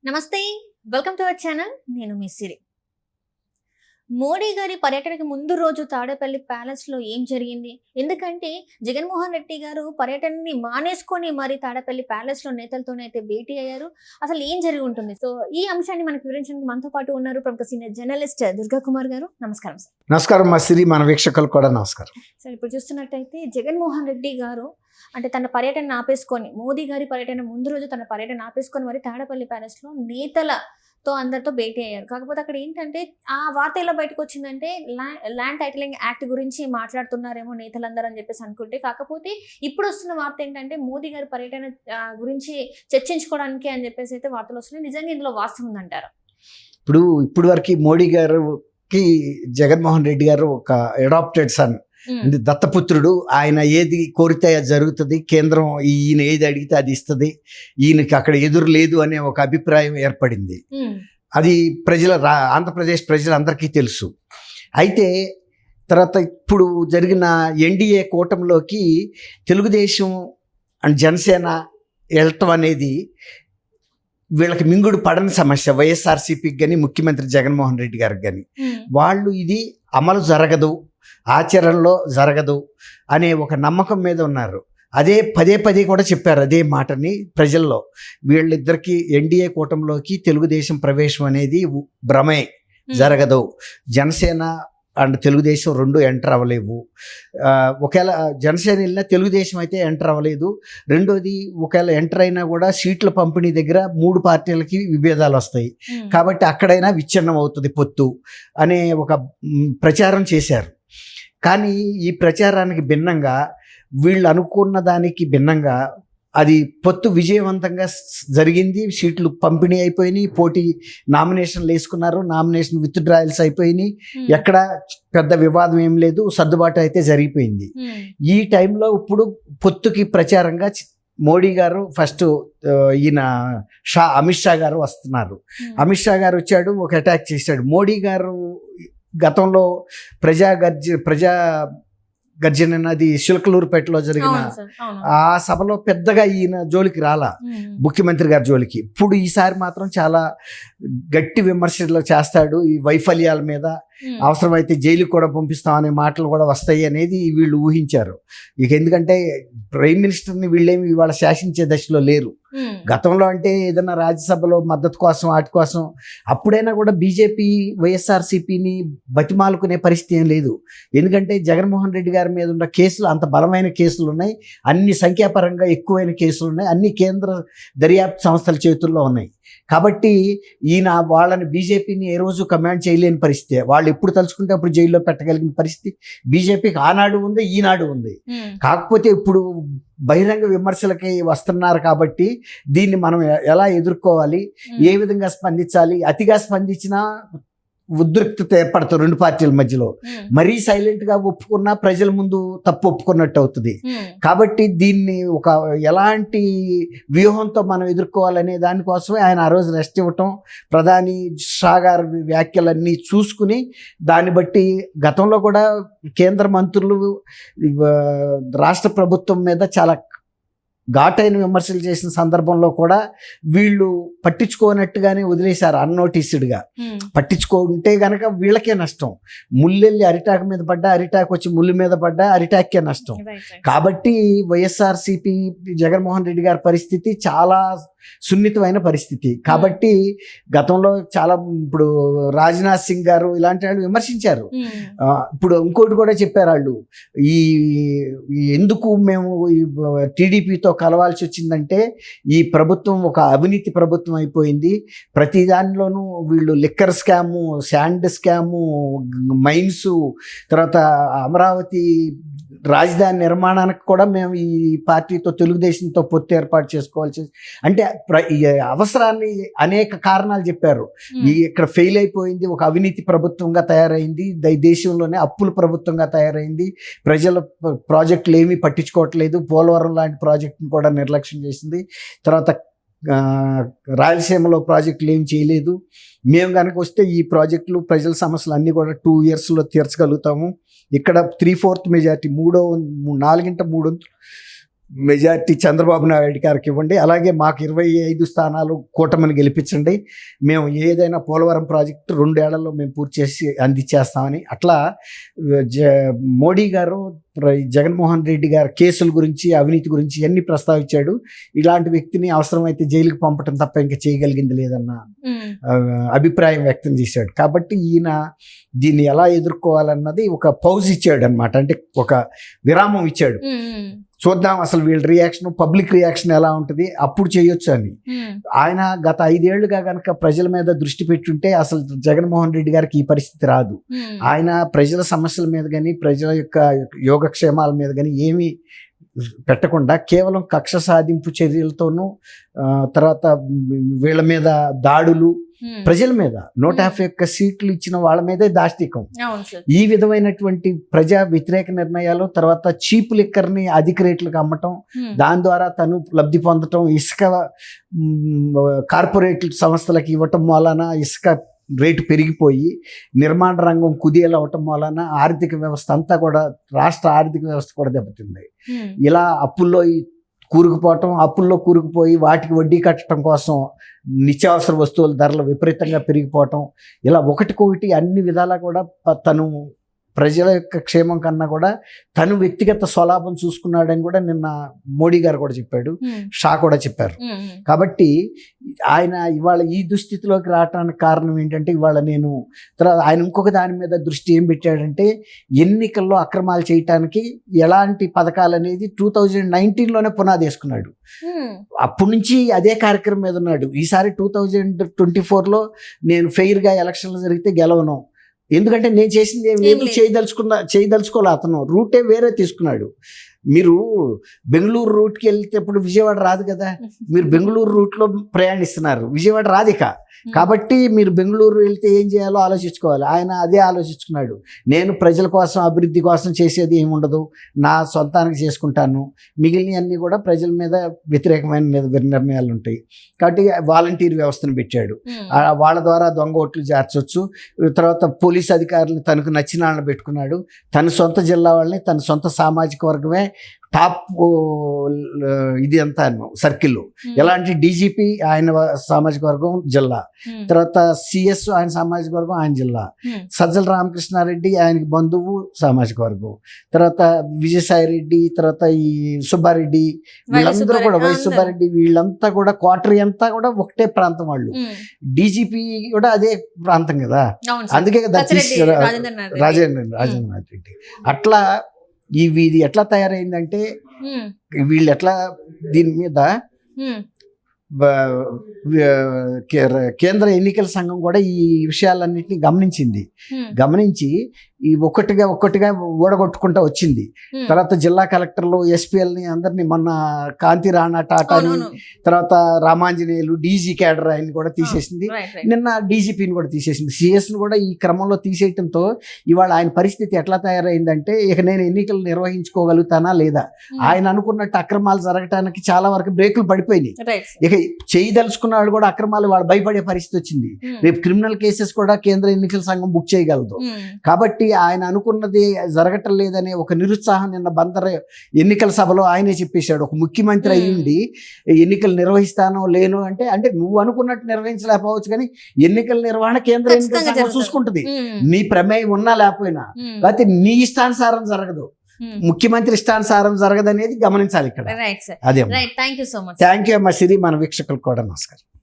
నమస్తే, welcome to our channel. నేను మీ సిరి. మోడీ గారి పర్యటనకి ముందు రోజు తాడేపల్లి ప్యాలెస్ లో ఏం జరిగింది? ఎందుకంటే జగన్మోహన్ రెడ్డి గారు పర్యటనని మానేసుకొని మరి తాడేపల్లి ప్యాలెస్ లో నేతలతోనైతే భేటీ అయ్యారు. అసలు ఏం జరిగి ఉంటుంది? సో ఈ అంశాన్ని మనకు వివరించడానికి మనతో పాటు ఉన్నారు ప్రముఖ సీనియర్ జర్నలిస్ట్ దుర్గా కుమార్ గారు. నమస్కారం సార్. నమస్కారం మా సిరి, మన వీక్షకులు కూడా నమస్కారం. సార్, ఇప్పుడు చూస్తున్నట్టయితే జగన్మోహన్ రెడ్డి గారు అంటే తన పర్యటన ఆపేసుకొని, మోదీ గారి పర్యటన ముందు రోజు తన పర్యటన ఆపేసుకొని మరి తాడేపల్లి ప్యాలెస్ లో నేతలతో అందరితో భేటీ అయ్యారు. కాకపోతే అక్కడ ఏంటంటే ఆ వార్త ఎలా బయటకు వచ్చిందంటే ల్యాండ్ టైటిలింగ్ యాక్ట్ గురించి మాట్లాడుతున్నారేమో నేతలందరూ అని చెప్పేసి అనుకుంటే, కాకపోతే ఇప్పుడు వస్తున్న వార్త ఏంటంటే మోదీ గారి పర్యటన గురించి చర్చించుకోవడానికి అని చెప్పేసి అయితే వార్తలు వస్తున్నాయి. నిజంగా ఇందులో వాస్తవం ఉందంటారా? ఇప్పుడు వరకు మోడీ గారికి జగన్మోహన్ రెడ్డి గారు ఒక అడాప్టెడ్ సన్, అంటే దత్తపుత్రుడు. ఆయన ఏది కోరితే అది జరుగుతుంది, కేంద్రం ఈయన ఏది అడిగితే అది ఇస్తుంది, ఈయనకి అక్కడ ఎదురు లేదు అనే ఒక అభిప్రాయం ఏర్పడింది. అది ఆంధ్రప్రదేశ్ ప్రజలందరికీ తెలుసు. అయితే తర్వాత ఇప్పుడు జరిగిన ఎన్డీఏ కూటమిలోకి తెలుగుదేశం అండ్ జనసేన వెళ్ళటం అనేది వీళ్ళకి మింగుడు పడని సమస్య. వైఎస్ఆర్సీపీకి కానీ ముఖ్యమంత్రి జగన్మోహన్ రెడ్డి గారికి కానీ వాళ్ళు ఇది అమలు జరగదు, ఆచరణలో జరగదు అనే ఒక నమ్మకం మీద ఉన్నారు. అదే పదే కూడా చెప్పారు అదే మాటని ప్రజల్లో. వీళ్ళిద్దరికి ఎన్డీఏ కూటమిలోకి తెలుగుదేశం ప్రవేశం అనేది భ్రమే, జరగదు. జనసేన అండ్ తెలుగుదేశం రెండు ఎంటర్ అవ్వలేవు. ఒకవేళ జనసేన వెళ్ళినా తెలుగుదేశం అయితే ఎంటర్ అవ్వలేదు. రెండోది, ఒకవేళ ఎంటర్ అయినా కూడా సీట్ల పంపిణీ దగ్గర 3 పార్టీలకి విభేదాలు వస్తాయి. కాబట్టి అక్కడైనా విచ్ఛిన్నం అవుతుంది పొత్తు అనే ఒక ప్రచారం చేశారు. కానీ ఈ ప్రచారానికి భిన్నంగా, వీళ్ళు అనుకున్న దానికి భిన్నంగా అది పొత్తు విజయవంతంగా జరిగింది. సీట్లు పంపిణీ అయిపోయినాయి, పోటీ నామినేషన్లు వేసుకున్నారు, నామినేషన్ విత్డ్రాయల్స్ అయిపోయినాయి. ఎక్కడ పెద్ద వివాదం ఏం లేదు, సర్దుబాటు అయితే జరిగిపోయింది. ఈ టైంలో ఇప్పుడు పొత్తుకి ప్రచారంగా మోడీ గారు ఫస్ట్ ఈయన అమిత్ షా గారు వస్తున్నారు. అమిత్ షా గారు వచ్చాడు, ఒక అటాక్ చేశాడు. మోడీ గారు గతంలో ప్రజా గర్జన అది చిలకలూరుపేటలో జరిగిన ఆ సభలో పెద్దగా ఈయన జోలికి రాలా, ముఖ్యమంత్రి గారి జోలికి. ఇప్పుడు ఈసారి మాత్రం చాలా గట్టి విమర్శలు చేస్తాడు. ఈ వైఫల్యాల మీద అవసరమైతే జైలుకి కూడా పంపిస్తామనే మాటలు కూడా వస్తాయి అనేది వీళ్ళు ఊహించారు. ఇక ఎందుకంటే ప్రైమ్ మినిస్టర్ని వీళ్ళేమి ఇవాళ శాసించే దశలో లేరు. గతంలో అంటే ఏదైనా రాజ్యసభలో మద్దతు కోసం వాటి కోసం అప్పుడైనా కూడా బీజేపీ వైఎస్ఆర్సీపీని బతిమాలుకునే పరిస్థితి ఏం లేదు. ఎందుకంటే జగన్మోహన్ రెడ్డి గారి మీద ఉన్న కేసులు అంత బలమైన కేసులు ఉన్నాయి, అన్ని సంఖ్యాపరంగా ఎక్కువైన కేసులు ఉన్నాయి, అన్ని కేంద్ర దర్యాప్తు సంస్థల చేతుల్లో ఉన్నాయి. కాబట్టి ఈయన వాళ్ళని బీజేపీని ఏ రోజు కమాండ్ చేయలేని పరిస్థితి. వాళ్ళు ఎప్పుడు తలుచుకుంటే అప్పుడు జైల్లో పెట్టగలిగిన పరిస్థితి బీజేపీకి ఆనాడు ఉంది, ఈనాడు ఉంది. కాకపోతే ఇప్పుడు బహిరంగ విమర్శలకి వస్తున్నారు కాబట్టి దీన్ని మనం ఎలా ఎదుర్కోవాలి, ఏ విధంగా స్పందించాలి. అతిగా స్పందించినా ఉద్రిక్తత ఏర్పడుతుంది రెండు పార్టీల మధ్యలో. మరీ సైలెంట్గా ఒప్పుకున్నా ప్రజల ముందు తప్పు ఒప్పుకున్నట్టు అవుతుంది. కాబట్టి దీన్ని ఒక ఎలాంటి వ్యూహంతో మనం ఎదుర్కోవాలనే దానికోసమే ఆయన ఆ రోజు రెస్ట్ ఇవ్వటం, ప్రధాని షా గారి వ్యాఖ్యలన్నీ చూసుకుని దాన్ని బట్టి గతంలో కూడా కేంద్ర మంత్రులు రాష్ట్ర ప్రభుత్వం మీద చాలా ఘాటైన విమర్శలు చేసిన సందర్భంలో కూడా వీళ్ళు పట్టించుకోనట్టుగానే వదిలేశారు, అన్నోటీస్డ్గా. పట్టించుకుంటే గనక వీళ్ళకే నష్టం. ముళ్ళెళ్ళి అరిటాకు మీద పడ్డా, అరిటాకు వచ్చి ముళ్ళు మీద పడ్డా అరిటాకే నష్టం. కాబట్టి వైఎస్ఆర్సీపీ జగన్మోహన్ రెడ్డి గారి పరిస్థితి చాలా సున్నితమైన పరిస్థితి. కాబట్టి గతంలో చాలా ఇప్పుడు రాజ్నాథ్ సింగ్ గారు ఇలాంటి వాళ్ళు విమర్శించారు. ఇప్పుడు ఇంకోటి కూడా చెప్పారు వాళ్ళు, ఈ ఎందుకు మేము టీడీపీతో కలవాల్సి వచ్చిందంటే ఈ ప్రభుత్వం ఒక అవినీతి ప్రభుత్వం అయిపోయింది. ప్రతి దానిలోనూ వీళ్ళు liquor scam, sand scam, mines, తర్వాత అమరావతి రాజధాని నిర్మాణానికి కూడా మేము ఈ పార్టీతో తెలుగుదేశంతో పొత్తు ఏర్పాటు చేసుకోవాల్సి, అంటే అవసరాన్ని అనేక కారణాలు చెప్పారు. ఇక్కడ ఫెయిల్ అయిపోయింది, ఒక అవినీతి ప్రభుత్వంగా తయారైంది, దేశంలోనే అప్పుల ప్రభుత్వంగా తయారైంది, ప్రజల ప్రాజెక్టులు ఏమీ పట్టించుకోవట్లేదు, పోలవరం లాంటి ప్రాజెక్టును కూడా నిర్లక్ష్యం చేసింది, తర్వాత రాయలసీమలో ప్రాజెక్టులు ఏం చేయలేదు. మేము కనుక వస్తే ఈ ప్రాజెక్టులు ప్రజల సమస్యలు అన్నీ కూడా 2 yearsలో తీర్చగలుగుతాము. ఇక్కడ 3/4 మెజార్టీ, 4/3 మెజార్టీ చంద్రబాబు నాయుడు గారికి ఇవ్వండి, అలాగే మాకు 25 స్థానాలు కూటమిని గెలిపించండి, మేము ఏదైనా పోలవరం ప్రాజెక్టు 2 ఏళ్లలో మేము పూర్తి చేసి అందించేస్తామని. అట్లా మోడీ గారు జగన్మోహన్ రెడ్డి గారి కేసుల గురించి, అవినీతి గురించి అన్ని ప్రస్తావించాడు. ఇలాంటి వ్యక్తిని అవసరమైతే జైలుకి పంపటం తప్ప ఇంకా చేయగలిగింది లేదన్న అభిప్రాయం వ్యక్తం చేశాడు. కాబట్టి ఈయన దీన్ని ఎలా ఎదుర్కోవాలన్నది ఒక పౌజ్ ఇచ్చాడు అనమాట, అంటే ఒక విరామం ఇచ్చాడు. చూద్దాం అసలు వీళ్ళ రియాక్షన్, పబ్లిక్ రియాక్షన్ ఎలా ఉంటుంది, అప్పుడు చేయొచ్చు అని. ఆయన గత 5 ఏళ్లుగా కనుక ప్రజల మీద దృష్టి పెట్టుంటే అసలు జగన్మోహన్ రెడ్డి గారికి ఈ పరిస్థితి రాదు. ఆయన ప్రజల సమస్యల మీద కానీ, ప్రజల యొక్క యోగక్షేమాల మీద కానీ ఏమీ పెట్టకుండా కేవలం కక్ష సాధింపు చర్యలతోనూ, తర్వాత వీళ్ళ మీద దాడులు, ప్రజల మీద 151 సీట్లు ఇచ్చిన వాళ్ళ మీదే దాష్టికం, ఈ విధమైనటువంటి ప్రజా వ్యతిరేక నిర్ణయాలు, తర్వాత చీప్ లిక్కర్ని అధిక రేట్లకు అమ్మటం, దాని ద్వారా తను లబ్ధి పొందటం, ఇసుక కార్పొరేట్ సంస్థలకు ఇవ్వటం వలన ఇసుక రేటు పెరిగిపోయి నిర్మాణ రంగం కుదేలవటం వలన ఆర్థిక వ్యవస్థ అంతా కూడా, రాష్ట్ర ఆర్థిక వ్యవస్థ కూడా దెబ్బతింది. ఇలా అప్పుల్లో కూరుకుపోయి వాటికి వడ్డీ కట్టడం కోసం నిత్యావసర వస్తువుల ధరలు విపరీతంగా పెరిగిపోవటం, ఇలా ఒకటికొకటి అన్ని విధాలా కూడా తను ప్రజల యొక్క క్షేమం కన్నా కూడా తను వ్యక్తిగత స్వలాభం చూసుకున్నాడని కూడా నిన్న మోడీ గారు కూడా చెప్పాడు, షా కూడా చెప్పారు. కాబట్టి ఆయన ఇవాళ ఈ దుస్థితిలోకి రావడానికి కారణం ఏంటంటే, ఇవాళ తర్వాత ఆయన ఇంకొక దాని మీద దృష్టి ఏం పెట్టాడంటే, ఎన్నికల్లో అక్రమాలు చేయటానికి ఎలాంటి పథకాలు అనేది 2019లోనే పునాది వేసుకున్నాడు. అప్పటి నుంచి అదే కార్యక్రమం మీద ఉన్నాడు. ఈసారి 2024లో నేను ఫెయిర్గా ఎలక్షన్లు జరిగితే గెలవను, ఎందుకంటే నేను చేసింది ఏమి చేయదలుచుకోలే. అతను రూటే వేరే తీసుకున్నాడు. మీరు బెంగళూరు రూట్కి వెళ్తేప్పుడు విజయవాడ రాదు కదా, మీరు బెంగళూరు రూట్లో ప్రయాణిస్తున్నారు, విజయవాడ రాదు ఇక. కాబట్టి మీరు బెంగళూరు వెళ్తే ఏం చేయాలో ఆలోచించుకోవాలి. ఆయన అదే ఆలోచించుకున్నాడు, నేను ప్రజల కోసం, అభివృద్ధి కోసం చేసేది ఏమి ఉండదు, నా సొంతానికి చేసుకుంటాను, మిగిలినవన్నీ కూడా ప్రజల మీద వ్యతిరేకమైన నిర్ణయాలు ఉంటాయి. కాబట్టి వాలంటీర్ వ్యవస్థను పెట్టాడు, వాళ్ళ ద్వారా దొంగ ఓట్లు చేర్చొచ్చు. తర్వాత పోలీస్ అధికారులను తనకు నచ్చిన వాళ్ళని పెట్టుకున్నాడు. తన సొంత జిల్లా వాళ్ళని, తన సొంత సామాజిక వర్గమే టాప్ ఇది అంతా సర్కిల్లో. ఎలాంటి డీజీపీ ఆయన సామాజిక వర్గం జిల్లా, తర్వాత సిఎస్ ఆయన సామాజిక వర్గం ఆయన జిల్లా, సజ్జల రామకృష్ణారెడ్డి ఆయనకి బంధువు సామాజిక వర్గం, తర్వాత విజయసాయి రెడ్డి, తర్వాత ఈ సుబ్బారెడ్డి, వీళ్ళందరూ కూడా సుబ్బారెడ్డి, వీళ్ళంతా కూడా క్వార్టరీ అంతా కూడా ఒకటే ప్రాంతం వాళ్ళు. డీజీపీ కూడా అదే ప్రాంతం కదా, అందుకే రాజేంద్రనాథ్ రెడ్డి. అట్లా ఇది ఎట్లా తయారైందంటే, వీళ్ళు ఎట్లా దీని మీద కేంద్ర ఎన్నికల సంఘం కూడా ఈ విషయాలన్నింటినీ గమనించి ఈ ఒక్కటిగా ఓడగొట్టుకుంటా వచ్చింది. తర్వాత జిల్లా కలెక్టర్లు, ఎస్పీఎల్ని అందరినీ, మొన్న కాంతి రాణా టాటాని, తర్వాత రామాంజనేయులు, డీజీ క్యాడర్ ఆయన్ని కూడా తీసేసింది. నిన్న డీజీపీని కూడా తీసేసింది. సిఎస్ని కూడా ఈ క్రమంలో తీసేయటంతో ఇవాళ ఆయన పరిస్థితి ఎట్లా తయారైందంటే, ఇక నేను ఎన్నికలు నిర్వహించుకోగలుగుతానా లేదా, ఆయన అనుకున్నట్టు అక్రమాలు జరగటానికి చాలా వరకు బ్రేకులు పడిపోయినాయి. ఇక చేయదలుచుకున్న వాళ్ళు కూడా అక్రమాలు వాళ్ళు భయపడే పరిస్థితి వచ్చింది. రేపు క్రిమినల్ కేసెస్ కూడా కేంద్ర ఎన్నికల సంఘం బుక్ చేయగలదు. కాబట్టి ఆయన అనుకున్నది జరగటం లేదనే ఒక నిరుత్సాహం నిన్న బందర్ ఎన్నికల సభలో ఆయనే చెప్పేశాడు. ఒక ముఖ్యమంత్రి అయ్యిండి ఎన్నికలు నిర్వహిస్తానో లేను అంటే నువ్వు అనుకున్నట్టు నిర్వహించలేకపోవచ్చు, కానీ ఎన్నికల నిర్వహణ కేంద్ర ఎన్నికల సంఘం చూసుకుంటుంది, నీ ప్రమేయం ఉన్నా లేకపోయినా. లేకపోతే నీ ఇష్టానుసారం జరగదు, ముఖ్యమంత్రి ఇష్టానుసారం జరగదనేది గమనించాలి ఇక్కడ. అదే, థ్యాంక్ యూ అమ్మా సిరి, మన వీక్షకులకు కూడా నమస్కారం.